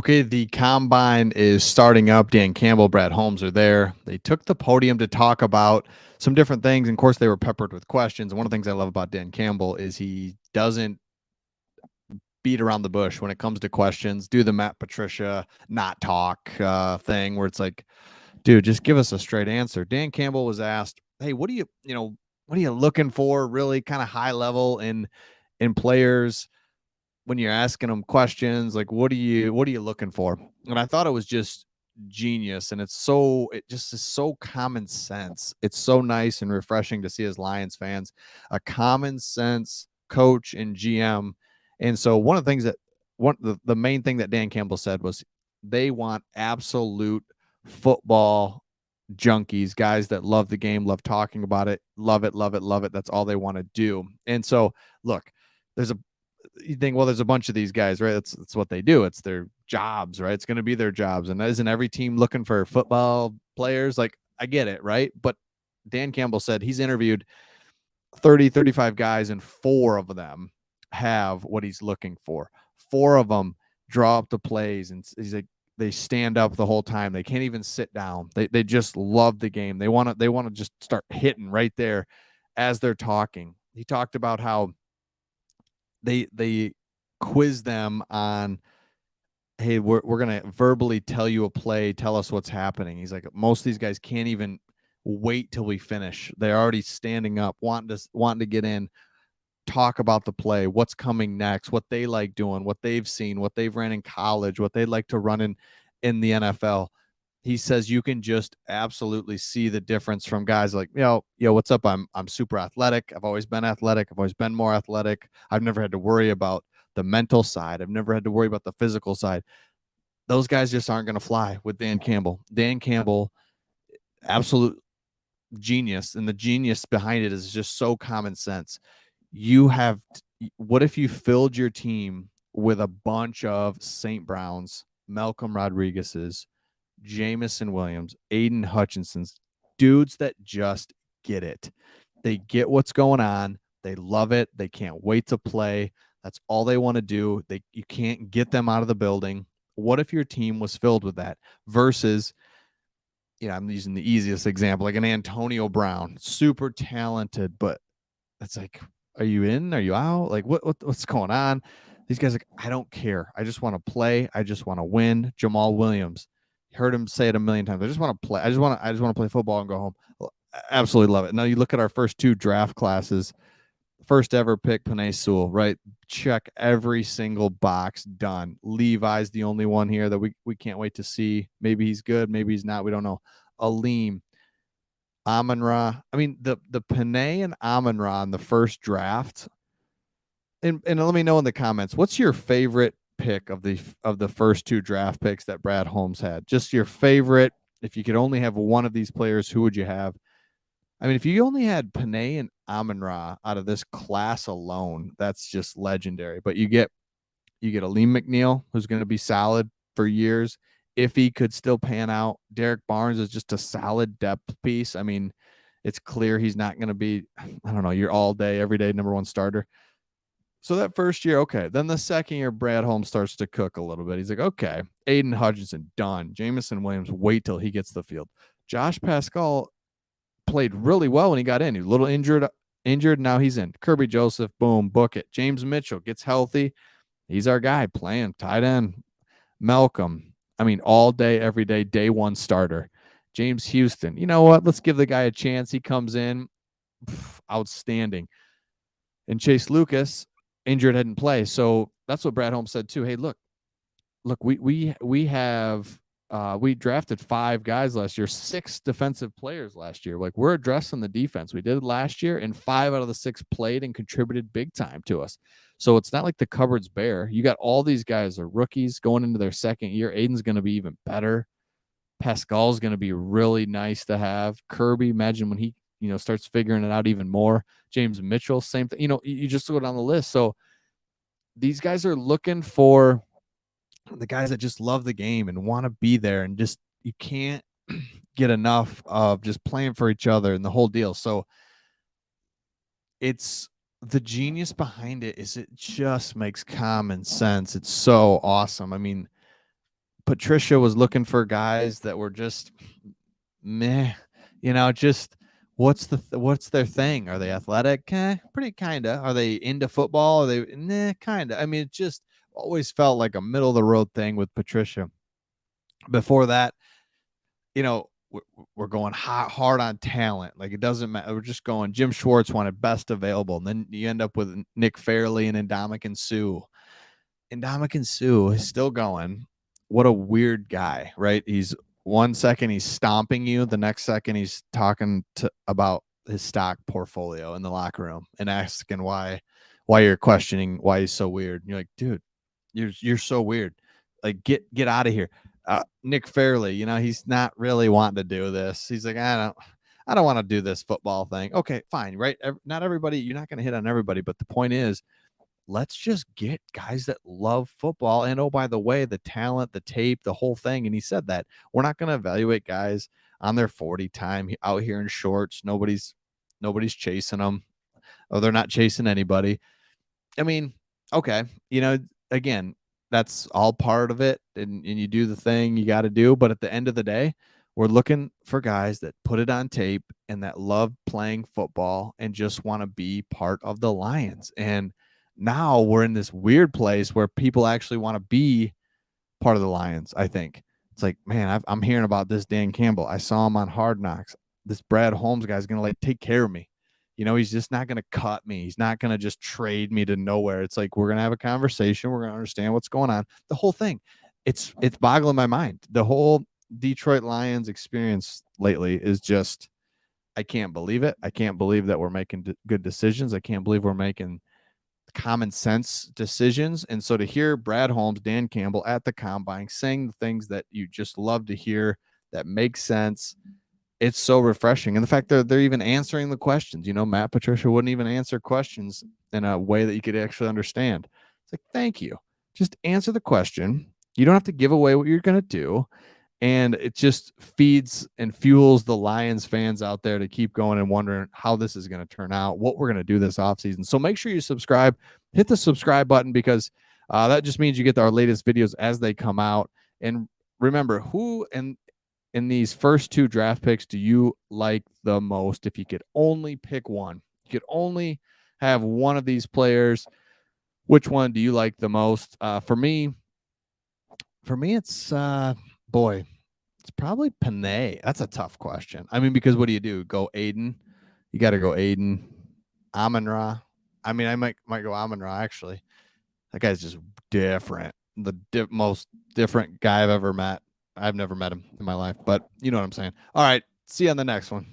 Okay, the combine is starting up. Dan Campbell, Brad Holmes are there. They took the podium to talk about some different things. And of course, they were peppered with questions. And one of the things I love about Dan Campbell is he doesn't beat around the bush when it comes to questions, do the Matt Patricia not talk thing where it's like, dude, just give us a straight answer. Dan Campbell was asked, hey, what are you looking for really kind of high level in players when you're asking them questions, like what are you looking for? And I thought it was just genius, and it just is so common sense. It's so nice and refreshing to see as Lions fans a common sense coach and GM. And so one of the things that one the main thing that Dan Campbell said was they want absolute football junkies, guys that love the game, love talking about it, love it, love it, love it. That's all they want to do. And so look, there's a you think, well, there's a bunch of these guys, right? That's what they do. It's their jobs, right? It's going to be their jobs. And isn't every team looking for football players? Like, I get it, right? But Dan Campbell said he's interviewed 30, 35 guys, and four of them have what he's looking for. Four of them draw up the plays, and he's like, they stand up the whole time. They can't even sit down. They just love the game. They want to just start hitting right there as they're talking. He talked about how they quiz them on, hey, we're gonna verbally tell you a play, tell us what's happening. He's like, most of these guys can't even wait till we finish. They're already standing up, wanting to get in, talk about the play, what's coming next, what they like doing, what they've seen, what they've ran in college, what they'd like to run in the NFL. He says you can just absolutely see the difference from guys like, what's up? I'm super athletic. I've always been athletic. I've always been more athletic. I've never had to worry about the mental side. I've never had to worry about the physical side. Those guys just aren't going to fly with Dan Campbell. Dan Campbell, absolute genius, and the genius behind it is just so common sense. You have What if you filled your team with a bunch of St. Browns, Malcolm Rodriguez's, Jamison Williams, Aiden Hutchinson's, dudes that just get it. They get what's going on. They love it. They can't wait to play. That's all they want to do. You can't get them out of the building. What if your team was filled with that versus, I'm using the easiest example, like an Antonio Brown, super talented, but it's like, are you in? Are you out? Like what's going on? These guys are like, I don't care. I just want to play. I just want to win. Jamal Williams. Heard him say it a million times. I just want to play. I just want to play football and go home. Well, absolutely love it. Now you look at our first two draft classes. First ever pick, Penei Sewell, right? Check every single box, done. Levi's the only one here that we can't wait to see. Maybe he's good, maybe he's not. We don't know. Aleem, Amon-Ra. I mean, the Penei and Amon-Ra in the first draft. And let me know in the comments, what's your favorite pick of the first two draft picks that Brad Holmes had? Just your favorite. If you could only have one of these players, who would you have? I mean, if you only had Penei and Amon-Ra out of this class alone, that's just legendary. But you get Aleem McNeil, who's going to be solid for years. If he could still pan out, Derek Barnes is just a solid depth piece. I mean, it's clear he's not going to be, I don't know, your all day, every day number one starter. So that first year, okay. Then the second year, Brad Holmes starts to cook a little bit. He's like, okay, Aiden Hutchinson, done. Jamison Williams, wait till he gets the field. Josh Pascal played really well when he got in. He was a little injured. Now he's in. Kirby Joseph, boom, book it. James Mitchell gets healthy. He's our guy playing tight end. Malcolm, I mean, all day, every day, day one starter. James Houston, you know what? Let's give the guy a chance. He comes in, outstanding. And Chase Lucas, injured, hadn't played. So that's what Brad Holmes said too. Hey, look, we drafted 5 guys last year, 6 defensive players last year. Like, we're addressing the defense. We did it last year, and 5 out of the 6 played and contributed big time to us. So it's not like the cupboard's bare. You got all these guys are rookies going into their second year. Aiden's going to be even better. Pascal's going to be really nice to have. Kirby, imagine when he starts figuring it out even more. James Mitchell, same thing. You just go down the list. So these guys are looking for the guys that just love the game and want to be there, and just you can't get enough of just playing for each other and the whole deal. So it's the genius behind it is it just makes common sense. It's so awesome. I mean, Patricia was looking for guys that were just meh, just what's their thing? Are they athletic? Pretty kinda. Are they into football? Are they nah, kinda. I mean, it just always felt like a middle of the road thing with Patricia. Before that, we're going hard on talent. Like it doesn't matter. We're just going. Jim Schwartz wanted best available, and then you end up with Nick Fairley and Ndamukong Suh. Ndamukong Suh is still going. What a weird guy, right? He's 1 second he's stomping you, the next second he's talking about his stock portfolio in the locker room and asking why you're questioning why he's so weird. And you're like, dude, you're so weird. Like get out of here. Nick Fairley, he's not really wanting to do this. He's like, I don't want to do this football thing. Okay, fine, right? Not everybody, you're not going to hit on everybody, but the point is, let's just get guys that love football. And oh, by the way, the talent, the tape, the whole thing. And he said that we're not going to evaluate guys on their 40 time out here in shorts. Nobody's chasing them, or they're not chasing anybody. I mean, okay, again, that's all part of it, and you do the thing you got to do. But at the end of the day, we're looking for guys that put it on tape and that love playing football and just want to be part of the Lions. And now we're in this weird place where people actually want to be part of the Lions. I think it's like, man, I'm hearing about this Dan Campbell. I saw him on Hard Knocks. This Brad Holmes guy's gonna take care of me. He's just not gonna cut me. He's not gonna just trade me to nowhere. It's like we're gonna have a conversation. We're gonna understand what's going on. The whole thing. It's boggling my mind. The whole Detroit Lions experience lately is just, I can't believe it. I can't believe that we're making good decisions. I can't believe we're making common sense decisions. And so to hear Brad Holmes, Dan Campbell at the combine saying the things that you just love to hear that make sense, it's so refreshing. And the fact that they're even answering the questions, Matt Patricia wouldn't even answer questions in a way that you could actually understand. It's like, thank you. Just answer the question. You don't have to give away what you're going to do. And it just feeds and fuels the Lions fans out there to keep going and wondering how this is going to turn out, what we're going to do this offseason. So make sure you subscribe, hit the subscribe button, because that just means you get our latest videos as they come out. And remember, who in these first two draft picks do you like the most? If you could only pick one, you could only have one of these players, which one do you like the most? For me, it's boy, it's probably Panay. That's a tough question. I mean, because what do? Go Aiden? You got to go Aiden. Amon-Ra. I mean, I might go Amon-Ra, actually. That guy's just different. The most different guy I've ever met. I've never met him in my life, but you know what I'm saying. All right. See you on the next one.